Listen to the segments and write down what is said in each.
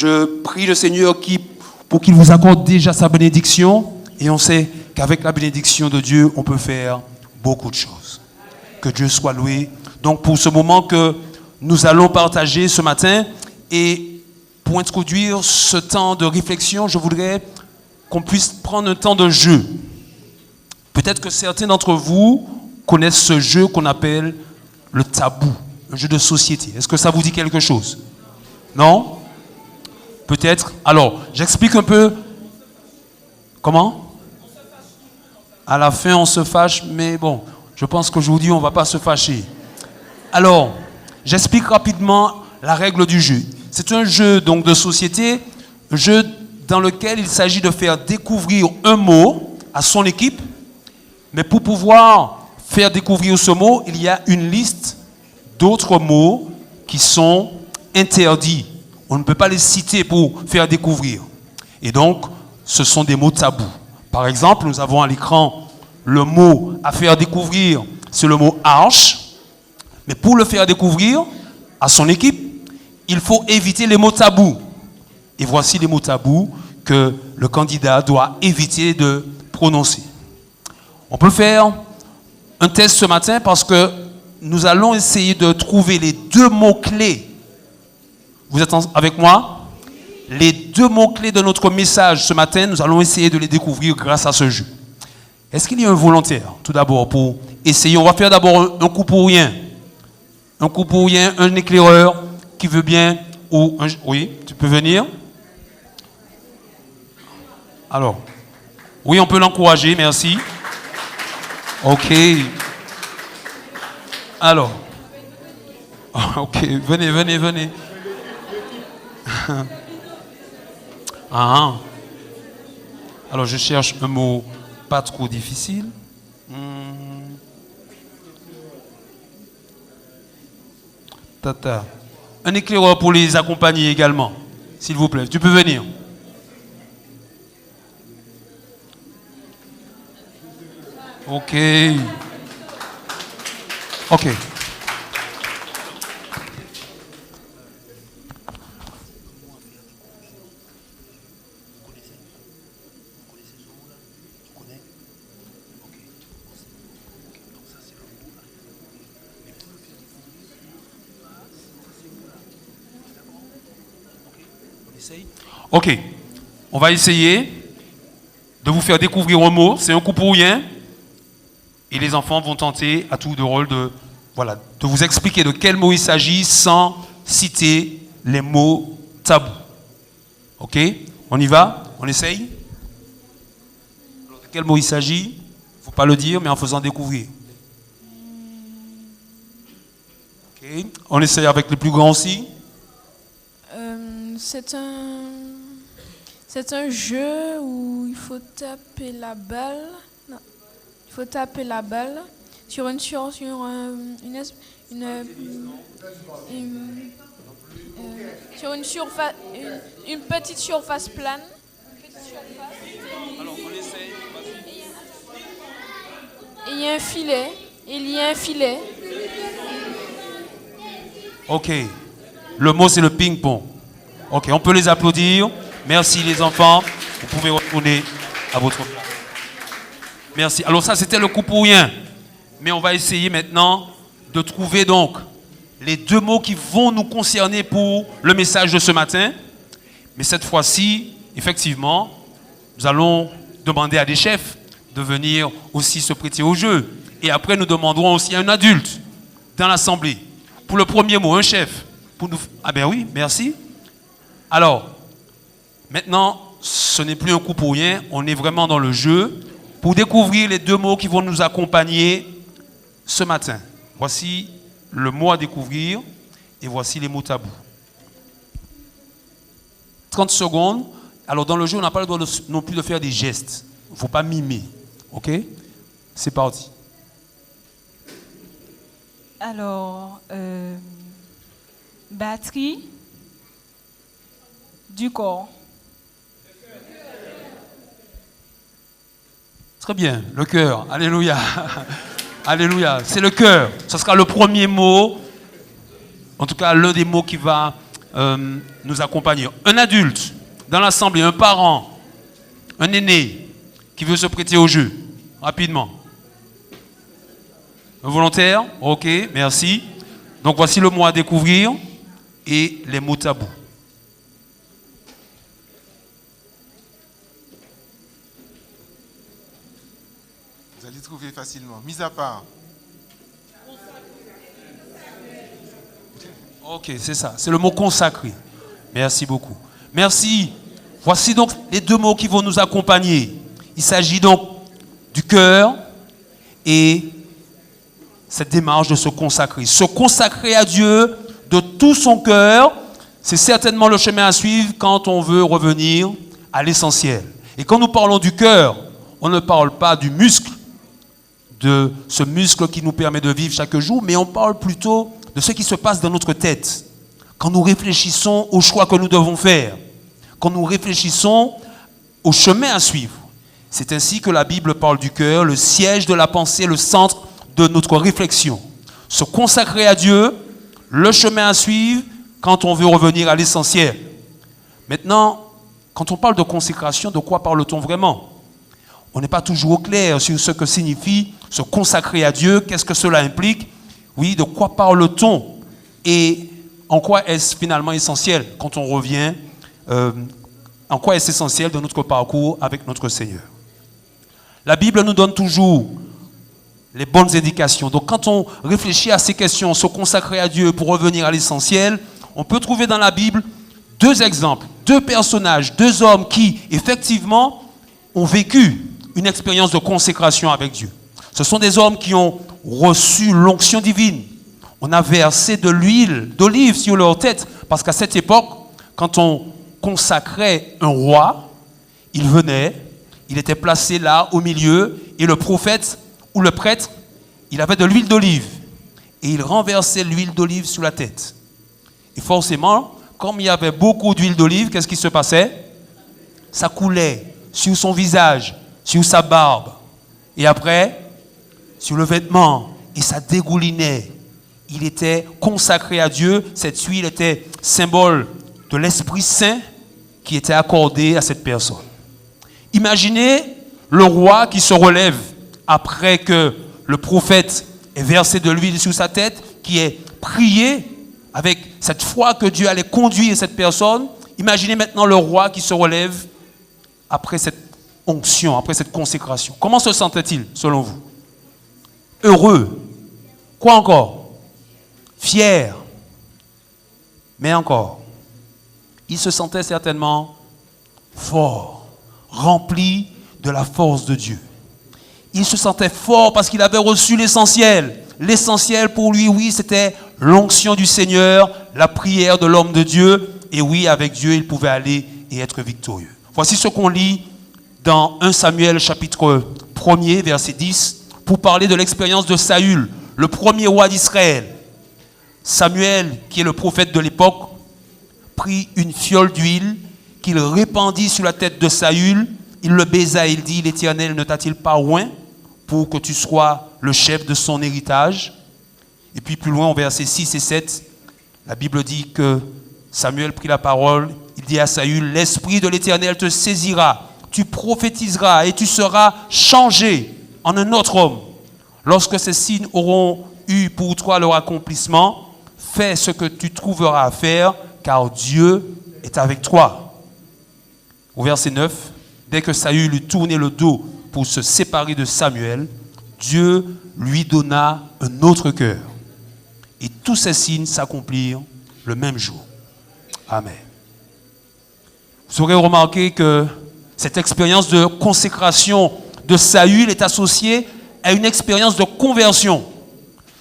Je prie le Seigneur pour qu'il vous accorde déjà sa bénédiction. Et on sait qu'avec la bénédiction de Dieu, on peut faire beaucoup de choses. Que Dieu soit loué. Donc pour ce moment que nous allons partager ce matin, et pour introduire ce temps de réflexion, je voudrais qu'on puisse prendre un temps de jeu. Peut-être que certains d'entre vous connaissent ce jeu qu'on appelle le tabou, un jeu de société. Est-ce que ça vous dit quelque chose? Non? Peut-être. Alors, j'explique un peu. Comment? À la fin, on se fâche, mais bon, je pense qu'aujourd'hui, on ne va pas se fâcher. Alors, j'explique rapidement la règle du jeu. C'est un jeu donc de société, un jeu dans lequel il s'agit de faire découvrir un mot à son équipe, mais pour pouvoir faire découvrir ce mot, il y a une liste d'autres mots qui sont interdits. On ne peut pas les citer pour faire découvrir. Et donc, ce sont des mots tabous. Par exemple, nous avons à l'écran le mot à faire découvrir, c'est le mot arche. Mais pour le faire découvrir à son équipe, il faut éviter les mots tabous. Et voici les mots tabous que le candidat doit éviter de prononcer. On peut faire un test ce matin parce que nous allons essayer de trouver les deux mots-clés. Vous êtes avec moi? Les deux mots-clés de notre message ce matin, nous allons essayer de les découvrir grâce à ce jeu. Est-ce qu'il y a un volontaire, tout d'abord, pour essayer? On va faire d'abord un coup pour rien. Un coup pour rien, un éclaireur qui veut bien... Oui, tu peux venir. Alors, oui, on peut l'encourager, merci. Ok. Alors, ok, venez. Ah. Alors, je cherche un mot pas trop difficile. Tata. Un éclaireur pour les accompagner également, s'il vous plaît. Tu peux venir. Ok. Ok. Ok, on va essayer de vous faire découvrir un mot. C'est un coup pour rien. Et les enfants vont tenter à tour de rôle de vous expliquer de quel mot il s'agit sans citer les mots tabous. Ok, on y va? On essaye? Alors, de quel mot il s'agit? Il ne faut pas le dire, mais en faisant découvrir. Ok, on essaye avec les plus grands aussi. C'est un jeu où il faut taper la balle. Non, il faut taper la balle sur une surface, une petite surface plane. Alors on essaye. Et il y a un filet. Ok. Le mot c'est le ping-pong. Ok, on peut les applaudir. Merci les enfants. Vous pouvez retourner à votre place. Merci. Alors ça, c'était le coup pour rien. Mais on va essayer maintenant de trouver donc les deux mots qui vont nous concerner pour le message de ce matin. Mais cette fois-ci, effectivement, nous allons demander à des chefs de venir aussi se prêter au jeu. Et après, nous demanderons aussi à un adulte dans l'assemblée. Pour le premier mot, un chef. Pour nous... Ah ben oui, merci. Alors... Maintenant, ce n'est plus un coup pour rien, on est vraiment dans le jeu pour découvrir les deux mots qui vont nous accompagner ce matin. Voici le mot à découvrir et voici les mots tabous. 30 secondes. Alors dans le jeu, on n'a pas le droit non plus de faire des gestes. Il ne faut pas mimer. Ok? C'est parti. Alors, batterie du corps. Très bien, le cœur. Alléluia. Alléluia. C'est le cœur. Ce sera le premier mot, en tout cas l'un des mots qui va nous accompagner. Un adulte dans l'assemblée, un parent, un aîné qui veut se prêter au jeu, rapidement. Un volontaire? Ok, merci. Donc voici le mot à découvrir et les mots tabous. Vous allez trouver facilement. Mis à part. Ok, c'est ça. C'est le mot consacré. Merci beaucoup. Merci. Voici donc les deux mots qui vont nous accompagner. Il s'agit donc du cœur et cette démarche de se consacrer. Se consacrer à Dieu de tout son cœur, c'est certainement le chemin à suivre quand on veut revenir à l'essentiel. Et quand nous parlons du cœur, on ne parle pas du muscle, de ce muscle qui nous permet de vivre chaque jour, mais on parle plutôt de ce qui se passe dans notre tête. Quand nous réfléchissons aux choix que nous devons faire, quand nous réfléchissons au chemin à suivre. C'est ainsi que la Bible parle du cœur, le siège de la pensée, le centre de notre réflexion. Se consacrer à Dieu, le chemin à suivre quand on veut revenir à l'essentiel. Maintenant, quand on parle de consécration, de quoi parle-t-on vraiment? On n'est pas toujours au clair sur ce que signifie se consacrer à Dieu, qu'est-ce que cela implique. Oui, de quoi parle-t-on et en quoi est-ce finalement essentiel quand on revient, en quoi est-ce essentiel dans notre parcours avec notre Seigneur. La Bible nous donne toujours les bonnes indications. Donc quand on réfléchit à ces questions, se consacrer à Dieu pour revenir à l'essentiel, on peut trouver dans la Bible deux exemples, deux personnages, deux hommes qui effectivement ont vécu une expérience de consécration avec Dieu. Ce sont des hommes qui ont reçu l'onction divine. On a versé de l'huile d'olive sur leur tête parce qu'à cette époque, quand on consacrait un roi, il venait, il était placé là au milieu et le prophète ou le prêtre, il avait de l'huile d'olive et il renversait l'huile d'olive sur la tête. Et forcément, comme il y avait beaucoup d'huile d'olive, qu'est-ce qui se passait? Ça coulait sur son visage, sur sa barbe et après, sur le vêtement et ça dégoulinait. Il était consacré à Dieu, cette huile était symbole de l'Esprit Saint qui était accordé à cette personne. Imaginez le roi qui se relève après que le prophète ait versé de l'huile sur sa tête, qui ait prié avec cette foi que Dieu allait conduire cette personne. Imaginez maintenant le roi qui se relève après cette onction, après cette consécration. Comment se sentait-il selon vous? Heureux. Quoi encore? Fier. Mais encore, il se sentait certainement fort, rempli de la force de Dieu. Il se sentait fort parce qu'il avait reçu l'essentiel. L'essentiel pour lui, oui, c'était l'onction du Seigneur, la prière de l'homme de Dieu. Et oui, avec Dieu, il pouvait aller et être victorieux. Voici ce qu'on lit dans 1 Samuel chapitre 1er, verset 10, pour parler de l'expérience de Saül, le premier roi d'Israël. Samuel, qui est le prophète de l'époque, prit une fiole d'huile qu'il répandit sur la tête de Saül. Il le baisa et il dit, l'Éternel ne t'a-t-il pas oint pour que tu sois le chef de son héritage? Et puis plus loin, au verset 6 et 7, la Bible dit que Samuel prit la parole. Il dit à Saül, l'Esprit de l'Éternel te saisira, tu prophétiseras et tu seras changé en un autre homme. Lorsque ces signes auront eu pour toi leur accomplissement, fais ce que tu trouveras à faire, car Dieu est avec toi. Au verset 9, dès que Saül eut tourné le dos pour se séparer de Samuel, Dieu lui donna un autre cœur. Et tous ces signes s'accomplirent le même jour. Amen. Vous aurez remarqué que cette expérience de consécration de Saül est associée à une expérience de conversion.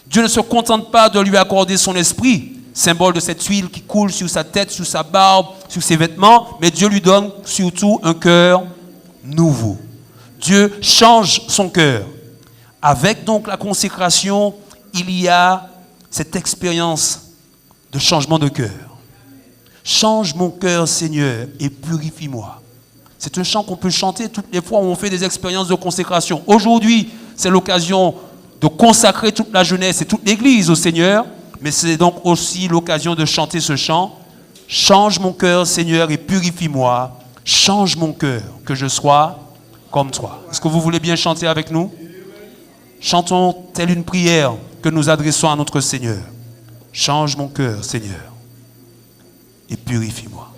Dieu ne se contente pas de lui accorder son esprit, symbole de cette huile qui coule sur sa tête, sur sa barbe, sur ses vêtements, mais Dieu lui donne surtout un cœur nouveau. Dieu change son cœur. Avec donc la consécration, il y a cette expérience de changement de cœur. Change mon cœur, Seigneur, et purifie-moi. C'est un chant qu'on peut chanter toutes les fois où on fait des expériences de consécration. Aujourd'hui, c'est l'occasion de consacrer toute la jeunesse et toute l'Église au Seigneur, mais c'est donc aussi l'occasion de chanter ce chant. Change mon cœur, Seigneur, et purifie-moi. Change mon cœur, que je sois comme toi. Est-ce que vous voulez bien chanter avec nous? Chantons telle une prière que nous adressons à notre Seigneur. Change mon cœur, Seigneur, et purifie-moi.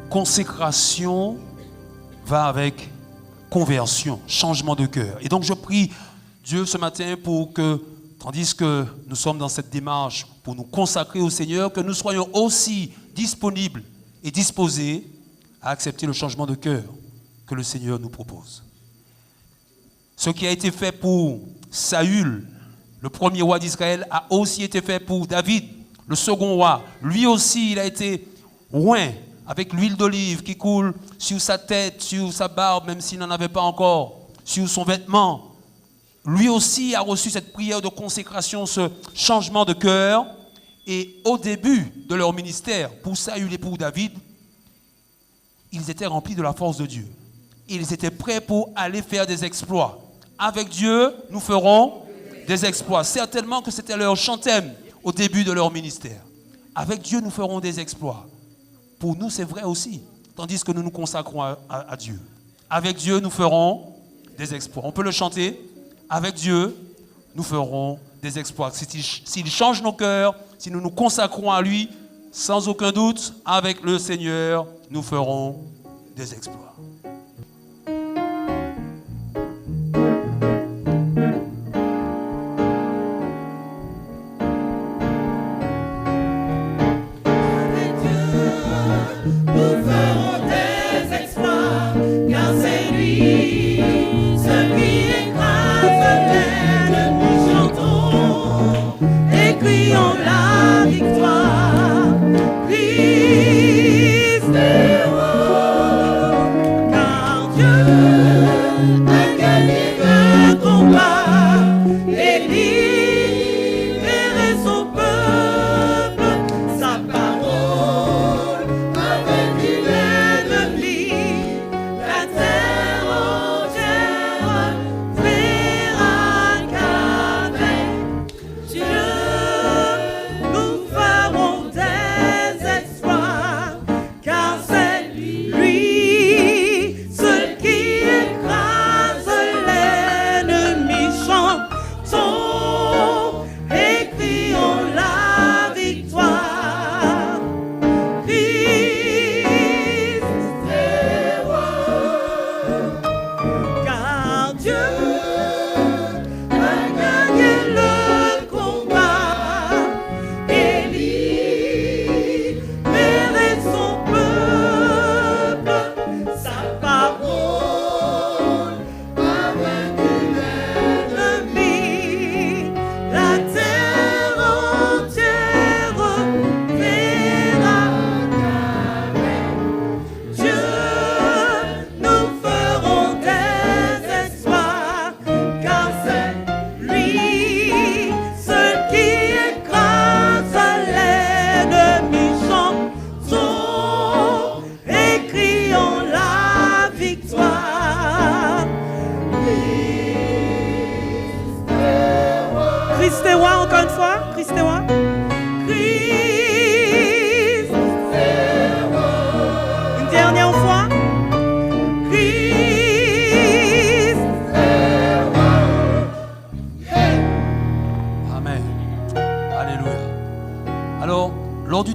Consécration va avec conversion, changement de cœur. Et donc je prie Dieu ce matin pour que, tandis que nous sommes dans cette démarche pour nous consacrer au Seigneur, que nous soyons aussi disponibles et disposés à accepter le changement de cœur que le Seigneur nous propose. Ce qui a été fait pour Saül, le premier roi d'Israël, a aussi été fait pour David, le second roi. Lui aussi, il a été oint avec l'huile d'olive qui coule sur sa tête, sur sa barbe, même s'il n'en avait pas encore, sur son vêtement. Lui aussi a reçu cette prière de consécration, ce changement de cœur. Et au début de leur ministère, pour Saül et pour David, ils étaient remplis de la force de Dieu. Ils étaient prêts pour aller faire des exploits. Avec Dieu, nous ferons des exploits. Certainement que c'était leur chantème au début de leur ministère. Avec Dieu, nous ferons des exploits. Pour nous, c'est vrai aussi, tandis que nous nous consacrons à Dieu. Avec Dieu, nous ferons des exploits. On peut le chanter. Avec Dieu, nous ferons des exploits. S'il change nos cœurs, si nous nous consacrons à lui, sans aucun doute, avec le Seigneur, nous ferons des exploits. Victoire, Christ est roi.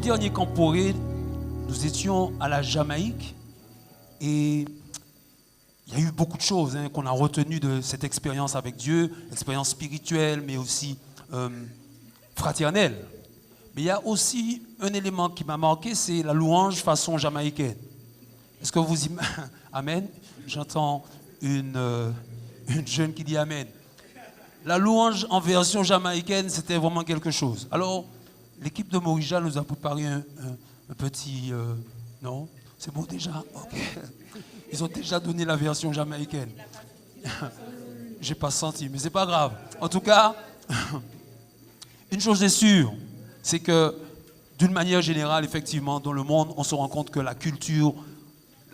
dernier Camporé, nous étions à la Jamaïque et il y a eu beaucoup de choses qu'on a retenues de cette expérience avec Dieu, expérience spirituelle mais aussi fraternelle. Mais il y a aussi un élément qui m'a marqué, c'est la louange façon jamaïcaine. Est-ce que vous Amen? J'entends une jeune qui dit Amen. La louange en version jamaïcaine, c'était vraiment quelque chose. Alors, l'équipe de Morija nous a préparé un petit... non? C'est bon déjà? Ok. Ils ont déjà donné la version jamaïcaine. J'ai pas senti, mais c'est pas grave. En tout cas, une chose est sûre, c'est que d'une manière générale, effectivement, dans le monde, on se rend compte que la culture,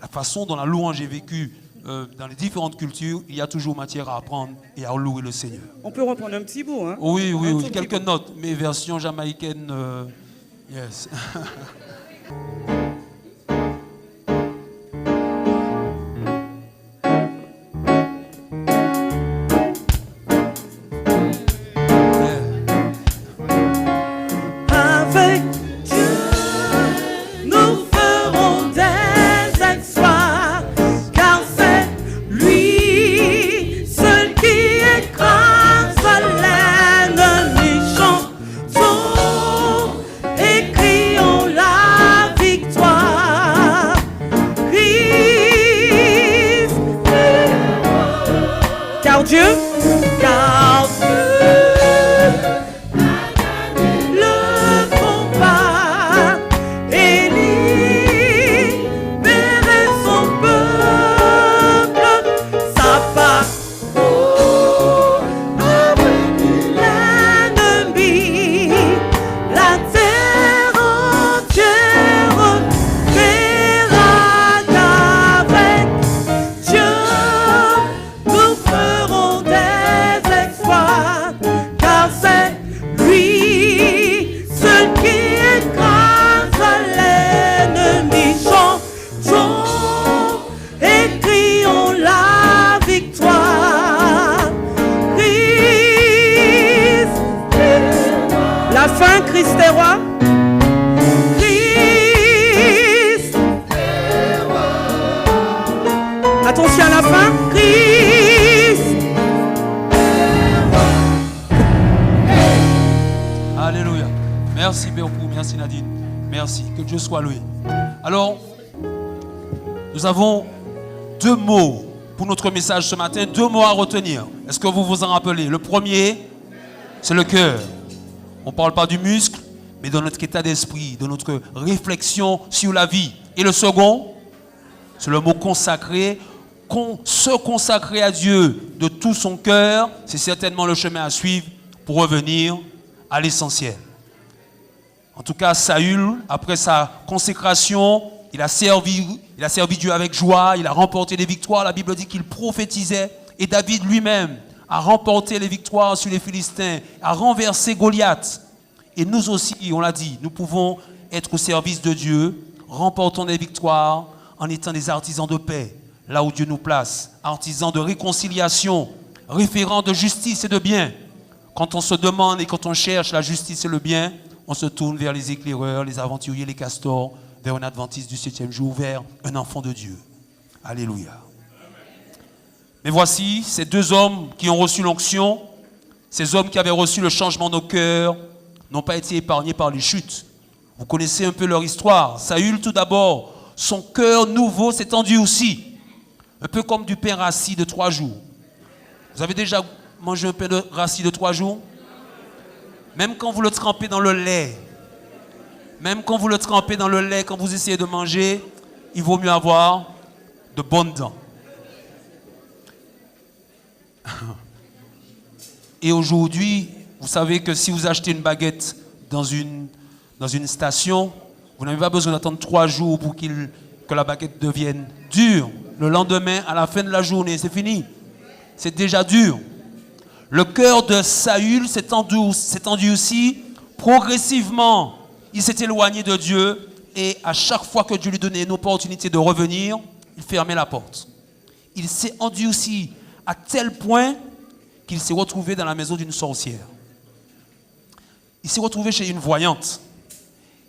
la façon dont la louange est vécue dans les différentes cultures, il y a toujours matière à apprendre et à louer le Seigneur. On peut reprendre un petit bout, hein? Oui, quelques notes, mais version jamaïcaine, yes. Attention à la fin. Christ. Alléluia. Merci beaucoup, merci Nadine. Merci, que Dieu soit loué. Alors, nous avons 2 mots pour notre message ce matin, 2 mots à retenir. Est-ce que vous vous en rappelez? Le premier, c'est le cœur. On ne parle pas du muscle, mais de notre état d'esprit, de notre réflexion sur la vie. Et le second, c'est le mot consacré. Se consacrer à Dieu de tout son cœur, c'est certainement le chemin à suivre pour revenir à l'essentiel. En tout cas, Saül, après sa consécration, il a servi Dieu avec joie, il a remporté des victoires. La Bible dit qu'il prophétisait et David lui-même a remporté les victoires sur les Philistins, a renversé Goliath. Et nous aussi, on l'a dit, nous pouvons être au service de Dieu, remportant des victoires en étant des artisans de paix, là où Dieu nous place, artisans de réconciliation, référents de justice et de bien. Quand on se demande et quand on cherche la justice et le bien, on se tourne vers les éclaireurs, les aventuriers, les castors, vers un adventiste du 7e jour, vers un enfant de Dieu. Alléluia. Mais voici ces 2 hommes qui ont reçu l'onction, ces hommes qui avaient reçu le changement de nos cœurs, n'ont pas été épargnés par les chutes. Vous connaissez un peu leur histoire. Saül, tout d'abord, son cœur nouveau s'est endurci. Un peu comme du pain rassis de 3 jours. Vous avez déjà mangé un pain rassis de 3 jours? Même quand vous le trempez dans le lait, quand vous essayez de manger, il vaut mieux avoir de bonnes dents. Et aujourd'hui, vous savez que si vous achetez une baguette dans une station, vous n'avez pas besoin d'attendre 3 jours pour que la baguette devienne dure. Le lendemain, à la fin de la journée, c'est fini. C'est déjà dur. Le cœur de Saül s'est endurci progressivement. Il s'est éloigné de Dieu et à chaque fois que Dieu lui donnait une opportunité de revenir, il fermait la porte. Il s'est endurci à tel point qu'il s'est retrouvé dans la maison d'une sorcière. Il s'est retrouvé chez une voyante.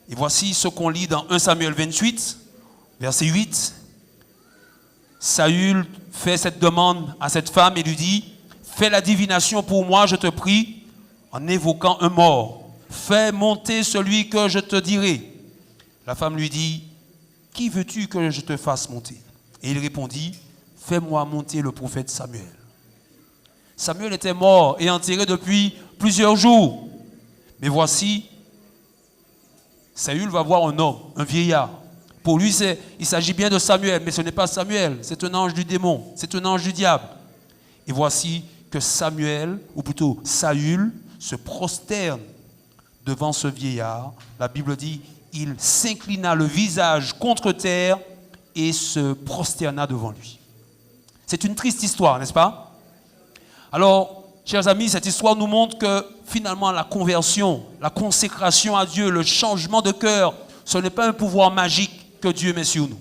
Et voici ce qu'on lit dans 1 Samuel 28, verset 8. Saül fait cette demande à cette femme et lui dit, « Fais la divination pour moi, je te prie, en évoquant un mort. Fais monter celui que je te dirai. » La femme lui dit, « Qui veux-tu que je te fasse monter ?» Et il répondit, « Fais-moi monter le prophète Samuel. » Samuel était mort et enterré depuis plusieurs jours. Mais voici, Saül va voir un homme, un vieillard. Pour lui, il s'agit bien de Samuel, mais ce n'est pas Samuel, c'est un ange du démon, c'est un ange du diable. Et voici que Samuel, ou plutôt Saül, se prosterne devant ce vieillard. La Bible dit, il s'inclina le visage contre terre et se prosterna devant lui. C'est une triste histoire, n'est-ce pas? Alors, chers amis, cette histoire nous montre que finalement la conversion, la consécration à Dieu, le changement de cœur, ce n'est pas un pouvoir magique que Dieu met sur nous.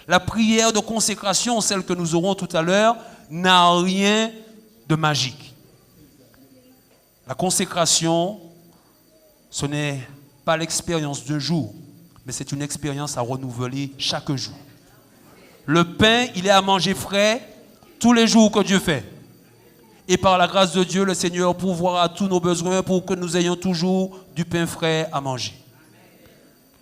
La prière de consécration, celle que nous aurons tout à l'heure, n'a rien de magique. La consécration, ce n'est pas l'expérience d'un jour, mais c'est une expérience à renouveler chaque jour. Le pain, il est à manger frais tous les jours que Dieu fait. Et par la grâce de Dieu, le Seigneur pourvoira tous nos besoins pour que nous ayons toujours du pain frais à manger.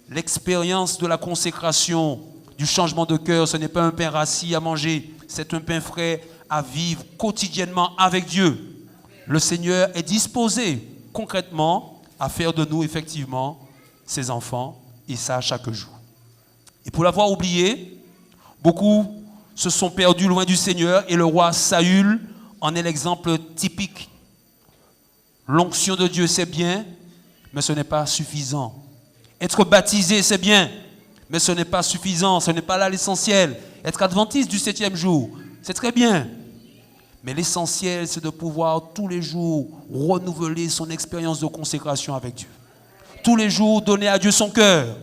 L'expérience de la consécration, du changement de cœur, ce n'est pas un pain rassis à manger, c'est un pain frais à vivre quotidiennement avec Dieu. Le Seigneur est disposé concrètement à faire de nous effectivement ses enfants, et ça chaque jour. Et pour l'avoir oublié, beaucoup se sont perdus loin du Seigneur et le roi Saül en est l'exemple typique. L'onction de Dieu, c'est bien, mais ce n'est pas suffisant. Être baptisé, c'est bien, mais ce n'est pas suffisant, ce n'est pas là l'essentiel. Être adventiste du 7e jour, c'est très bien. Mais l'essentiel, c'est de pouvoir tous les jours renouveler son expérience de consécration avec Dieu. Tous les jours, donner à Dieu son cœur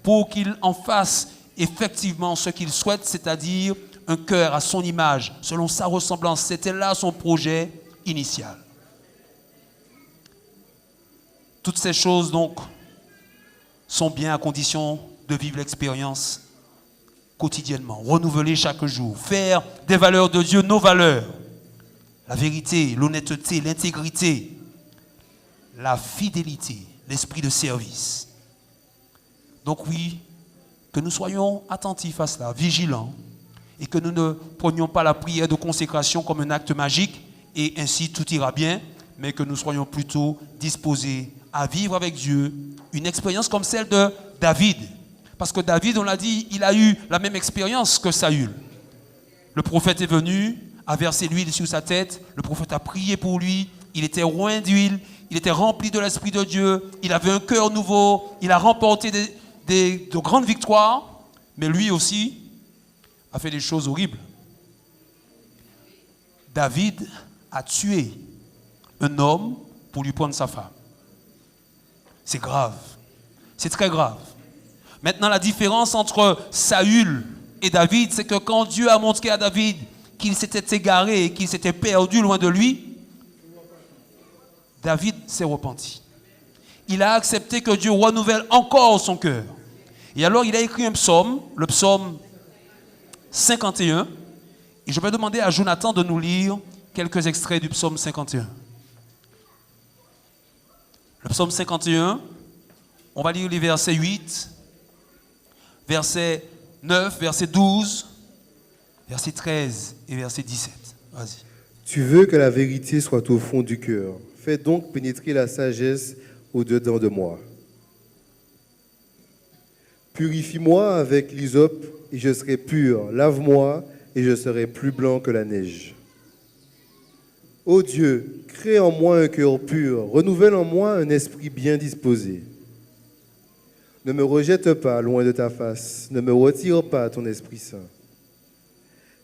pour qu'il en fasse effectivement ce qu'il souhaite, c'est-à-dire un cœur à son image, selon sa ressemblance. C'était là son projet initial. Toutes ces choses, donc, sont bien à condition de vivre l'expérience quotidiennement, renouveler chaque jour, faire des valeurs de Dieu nos valeurs. La vérité, l'honnêteté, l'intégrité, la fidélité, l'esprit de service. Donc oui, que nous soyons attentifs à cela, vigilants, et que nous ne prenions pas la prière de consécration comme un acte magique, et ainsi tout ira bien, mais que nous soyons plutôt disposés à vivre avec Dieu une expérience comme celle de David. Parce que David, on l'a dit, il a eu la même expérience que Saül. Le prophète est venu, a versé l'huile sur sa tête, le prophète a prié pour lui, il était oint d'huile, il était rempli de l'Esprit de Dieu, il avait un cœur nouveau, il a remporté de grandes victoires, mais lui aussi a fait des choses horribles. David a tué un homme pour lui prendre sa femme. C'est grave. C'est très grave. Maintenant, la différence entre Saül et David, c'est que quand Dieu a montré à David qu'il s'était égaré et qu'il s'était perdu loin de lui, David s'est repenti. Il a accepté que Dieu renouvelle encore son cœur. Et alors, il a écrit un psaume, le psaume 51. Et je vais demander à Jonathan de nous lire quelques extraits du psaume 51. Le psaume 51, on va lire les versets 8, verset 9, verset 12, verset 13 et verset 17. Vas-y. Tu veux que la vérité soit au fond du cœur. Fais donc pénétrer la sagesse au-dedans de moi. Purifie-moi avec l'hysope et je serai pur. Lave-moi et je serai plus blanc que la neige. Ô Dieu, crée en moi un cœur pur, renouvelle en moi un esprit bien disposé. Ne me rejette pas loin de ta face, ne me retire pas ton Esprit Saint.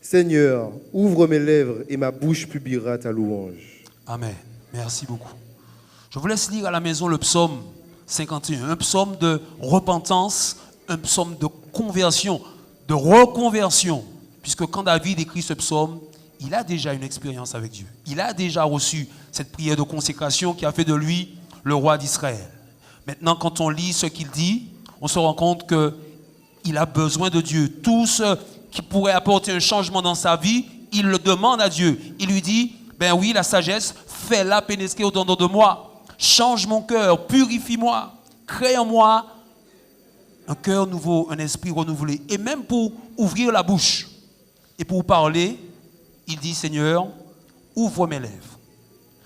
Seigneur, ouvre mes lèvres et ma bouche publiera ta louange. Amen. Merci beaucoup. Je vous laisse lire à la maison le psaume 51, un psaume de repentance, un psaume de conversion, de reconversion, puisque quand David écrit ce psaume, il a déjà une expérience avec Dieu. Il a déjà reçu cette prière de consécration qui a fait de lui le roi d'Israël. Maintenant, quand on lit ce qu'il dit, on se rend compte qu'il a besoin de Dieu. Tout ce qui pourrait apporter un changement dans sa vie, il le demande à Dieu. Il lui dit, ben oui, la sagesse, fais-la pénétrer au-dedans de moi. Change mon cœur, purifie-moi, crée en moi un cœur nouveau, un esprit renouvelé. Et même pour ouvrir la bouche et pour parler, il dit, Seigneur, ouvre mes lèvres.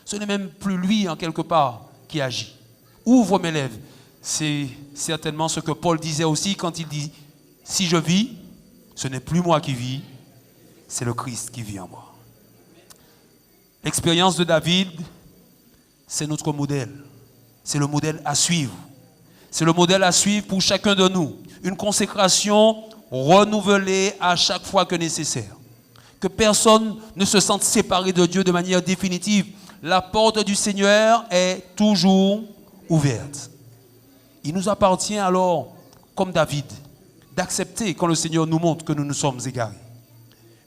Ce n'est même plus lui, en quelque part, qui agit. Ouvre mes lèvres. C'est certainement ce que Paul disait aussi quand il dit, si je vis, ce n'est plus moi qui vis, c'est le Christ qui vit en moi. L'expérience de David, c'est notre modèle. C'est le modèle à suivre. C'est le modèle à suivre pour chacun de nous. Une consécration renouvelée à chaque fois que nécessaire. Que personne ne se sente séparé de Dieu de manière définitive. La porte du Seigneur est toujours ouverte. Il nous appartient alors, comme David, d'accepter quand le Seigneur nous montre que nous nous sommes égarés.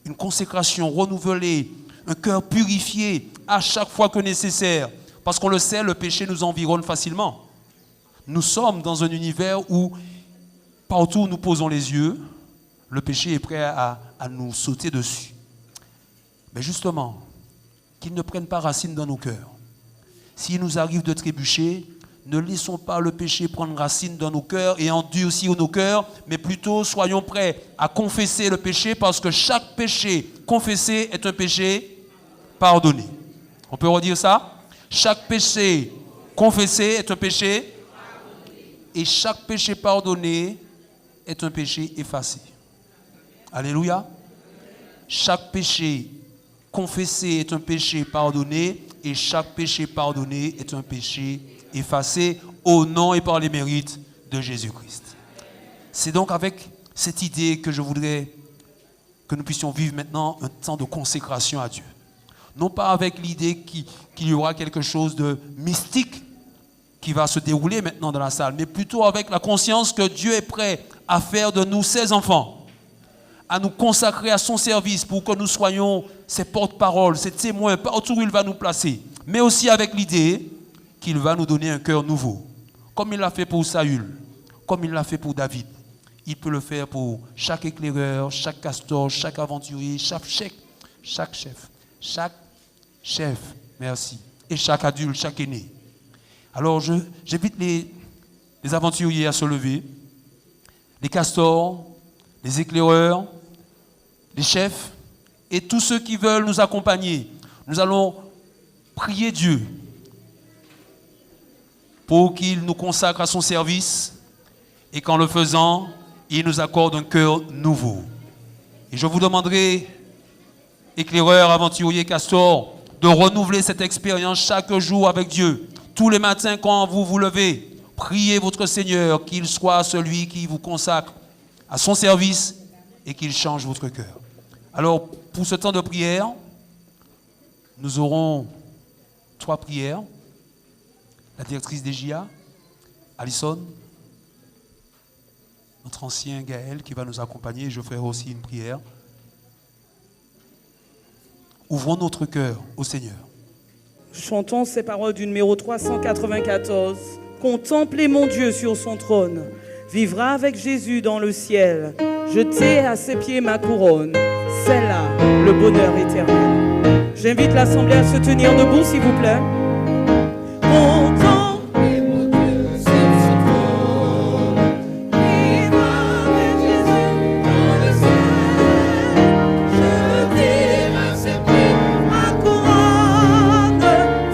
Une consécration renouvelée, un cœur purifié à chaque fois que nécessaire. Parce qu'on le sait, le péché nous environne facilement. Nous sommes dans un univers où, partout où nous posons les yeux, le péché est prêt à nous sauter dessus. Mais justement, qu'il ne prenne pas racine dans nos cœurs. S'il nous arrive de trébucher, ne laissons pas le péché prendre racine dans nos cœurs et endurcir nos cœurs, mais plutôt soyons prêts à confesser le péché parce que chaque péché confessé est un péché pardonné. On peut redire ça? Chaque péché confessé est un péché et chaque péché pardonné est un péché effacé. Alléluia. Chaque péché confessé est un péché pardonné et chaque péché pardonné est un péché effacé au nom et par les mérites de Jésus-Christ. C'est donc avec cette idée que je voudrais que nous puissions vivre maintenant un temps de consécration à Dieu. Non pas avec l'idée qu'il y aura quelque chose de mystique qui va se dérouler maintenant dans la salle, mais plutôt avec la conscience que Dieu est prêt à faire de nous ses enfants, à nous consacrer à son service pour que nous soyons ses porte-paroles, ses témoins partout où il va nous placer, mais aussi avec l'idée qu'il va nous donner un cœur nouveau, comme il l'a fait pour Saül, comme il l'a fait pour David. Il peut le faire pour chaque éclaireur, chaque castor, chaque aventurier, chaque chef, merci, et chaque adulte, chaque aîné. Alors j'invite les aventuriers à se lever, les castors, les éclaireurs, les chefs et tous ceux qui veulent nous accompagner. Nous allons prier Dieu pour qu'il nous consacre à son service et qu'en le faisant, il nous accorde un cœur nouveau. Et je vous demanderai, éclaireurs, aventuriers, castors, de renouveler cette expérience chaque jour avec Dieu. Tous les matins, quand vous vous levez, priez votre Seigneur qu'il soit celui qui vous consacre à son service et qu'il change votre cœur. Alors, pour ce temps de prière, nous aurons 3 prières. La directrice des JA, Alison, notre ancien Gaël qui va nous accompagner. Je ferai aussi une prière. Ouvrons notre cœur au Seigneur. Chantons ces paroles du numéro 394. Contemplez mon Dieu sur son trône. Vivra avec Jésus dans le ciel. Jetez à ses pieds ma couronne. C'est là le bonheur éternel. J'invite l'assemblée à se tenir debout, s'il vous plaît. Contemplez mon Dieu sur son trône. Vivra avec Jésus dans le ciel. Jetez à ses pieds ma couronne.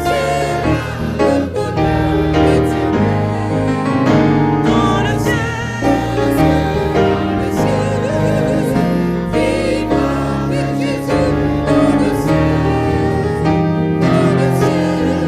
C'est là le bonheur éternel. Dans le ciel, vivra avec Jésus dans le ciel.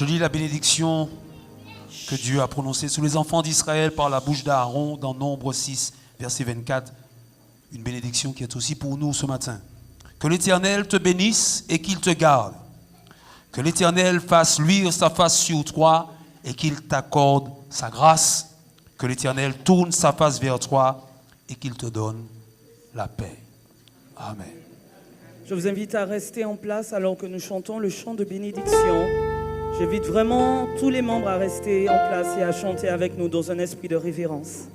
Je lis la bénédiction que Dieu a prononcée sur les enfants d'Israël par la bouche d'Aaron dans Nombre 6, verset 24. Une bénédiction qui est aussi pour nous ce matin. Que l'Éternel te bénisse et qu'il te garde. Que l'Éternel fasse luire sa face sur toi et qu'il t'accorde sa grâce. Que l'Éternel tourne sa face vers toi et qu'il te donne la paix. Amen. Je vous invite à rester en place alors que nous chantons le chant de bénédiction. J'invite vraiment tous les membres à rester en place et à chanter avec nous dans un esprit de révérence.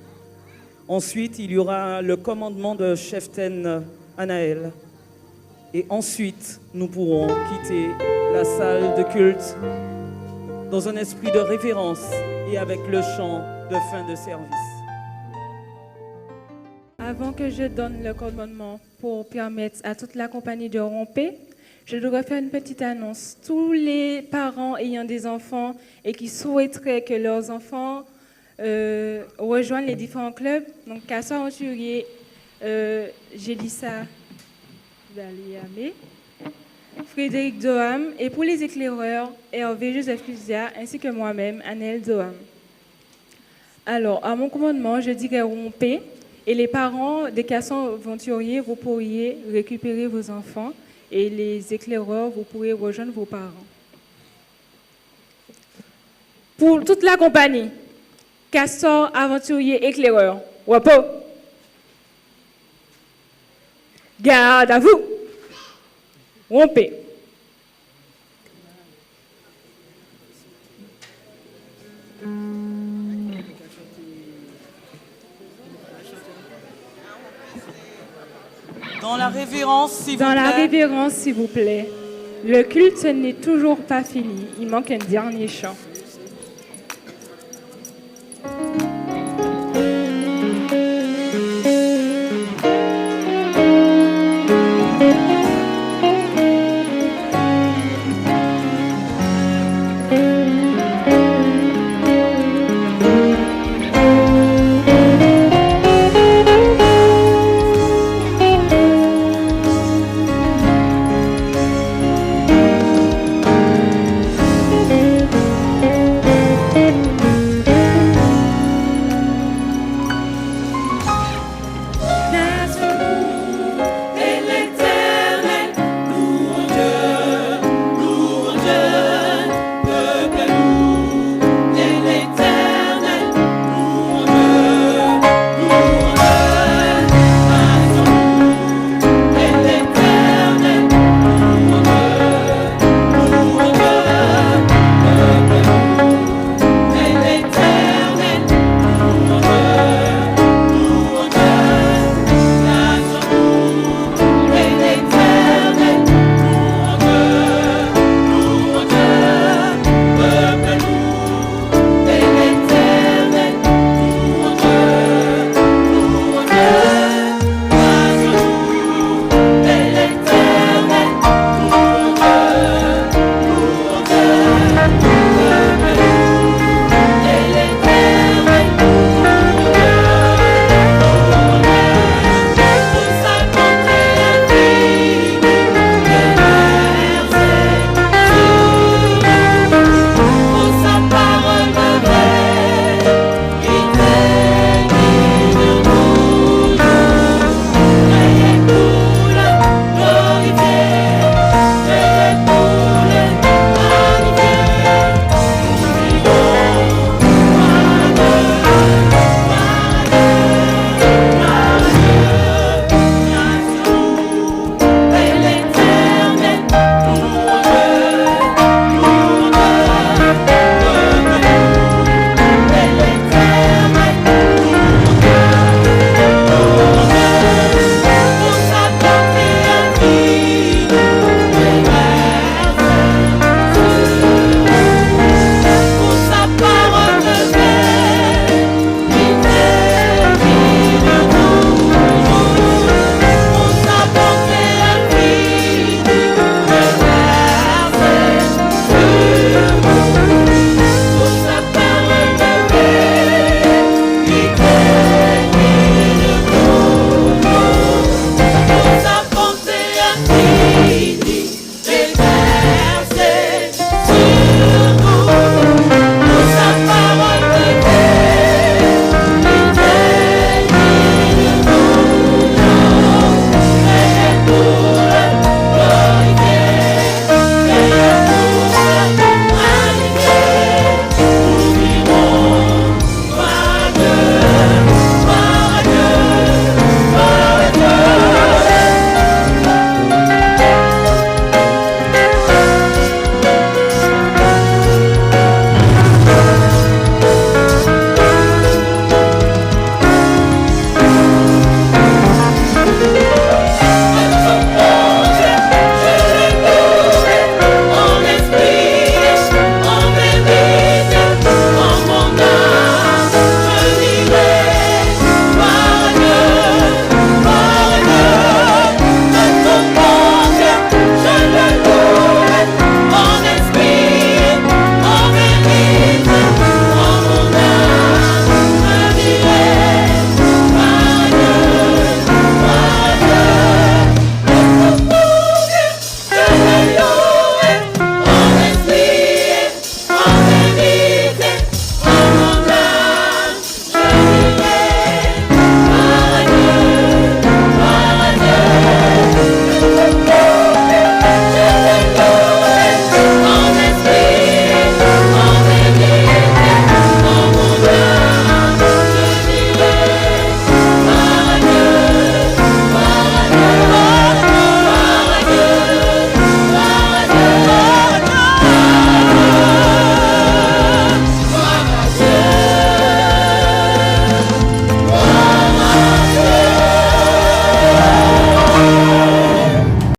Ensuite, il y aura le commandement de Cheften Anaël. Et ensuite, nous pourrons quitter la salle de culte dans un esprit de révérence et avec le chant de fin de service. Avant que je donne le commandement pour permettre à toute la compagnie de romper, je dois faire une petite annonce. Tous les parents ayant des enfants et qui souhaiteraient que leurs enfants rejoignent les différents clubs, donc Castor Aventurier, Gélissa Valiamé, Frédéric Doham, et pour les éclaireurs, Hervé Joseph Cuzia, ainsi que moi-même, Annelle Doham. Alors, à mon commandement, je dirai rompez, et les parents des Castor Aventuriers, vous pourriez récupérer vos enfants, et les éclaireurs, vous pourrez rejoindre vos parents. Pour toute la compagnie, Castor Aventurier éclaireur, repos. Garde à vous. Rompez. Dans la révérence, s'il vous plaît. Dans la révérence, s'il vous plaît. Le culte n'est toujours pas fini. Il manque un dernier chant.